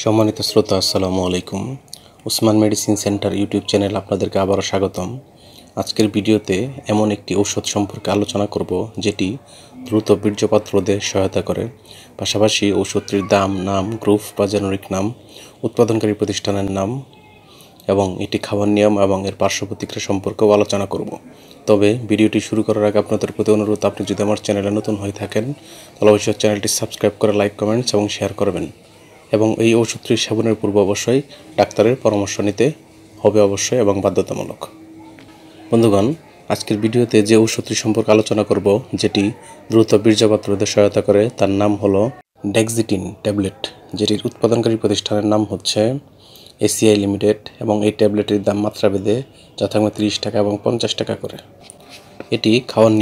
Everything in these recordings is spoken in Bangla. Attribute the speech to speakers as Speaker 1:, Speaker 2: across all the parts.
Speaker 1: সম্মানিত শ্রোতা, আসসালামু আলাইকুম। Usman medicine centre YouTube channel আপনাদেরকে আবারও স্বাগতম। আজকের ভিডিওতে এমন একটি ঔষধ সম্পর্কে আলোচনা করব যেটি দ্রুত বীর্যপাত রোধে সহায়তা করে। পাশাপাশি ঔষধটির দাম, নাম, গ্রুপ বা জেনেরিক নাম, উৎপাদনকারী প্রতিষ্ঠানের নাম এবং এটি খাওয়ার নিয়ম এবং এর পার্শ্ব প্রতিক্রিয়া সম্পর্কেও আলোচনা করব। তবে ভিডিওটি শুরু করার আগে আপনাদের প্রতি অনুরোধ, আপনি যদি আমার চ্যানেলে নতুন হয়ে থাকেন তাহলে অবশ্যই চ্যানেলটি সাবস্ক্রাইব করে লাইক, কমেন্টস এবং শেয়ার করবেন। এবং এই ওষুধটি সেবনের পূর্বে অবশ্যই ডাক্তারের পরামর্শ নিতে হবে অবশ্যই এবং বাধ্যতামূলক। বন্ধুগণ, আজকের ভিডিওতে যে ওষুধটি সম্পর্কে আলোচনা করব যেটি দ্রুত বীর্যপাত রোধে সহায়তা করে তার নাম হলো ডেক্সিটিন ট্যাবলেট, যেটির উৎপাদনকারী প্রতিষ্ঠানের নাম হচ্ছে এসিআই লিমিটেড এবং এই ট্যাবলেটের দাম মাত্রাভেদে যথাক্রমে 30 টাকা এবং 50 টাকা করে। এটি খাওয়ার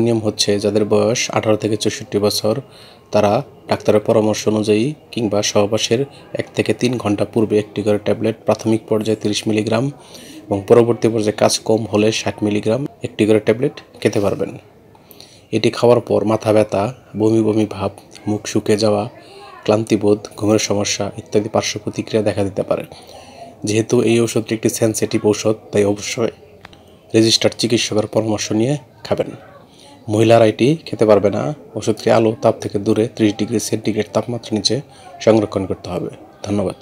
Speaker 1: নিয়ম হচ্ছে যাদের বয়স 18 থেকে 64 বছর তারা ডাক্তারের পরামর্শ অনুযায়ী কিংবা সহবাসের 1 থেকে 3 ঘন্টা পূর্বে একটি করে ট্যাবলেট প্রাথমিক পর্যায়ে 30 মিলিগ্রাম এবং পরবর্তী পর্যায়ে কাজ কম হলে 60 মিলিগ্রাম একটি করে ট্যাবলেট খেতে পারবেন। এটি খাওয়ার পর মাথা ব্যথা, বমি বমি ভাব, মুখ শুকিয়ে যাওয়া, ক্লান্তিবোধ, ঘুমের সমস্যা ইত্যাদি পার্শ্ব প্রতিক্রিয়া দেখা দিতে পারে। যেহেতু এই ওষুধটি একটি সেনসিটিভ ঔষধ, তাই অবশ্যই রেজিস্টার্ড চিকিৎসকের পরামর্শ নিয়ে খাবেন। মহিলারা এটি খেতে পারবে না। ওষুধটি আলো তাপ থেকে দূরে 30 ডিগ্রি সেন্টিগ্রেড তাপমাত্রা নিচে সংরক্ষণ করতে হবে। ধন্যবাদ।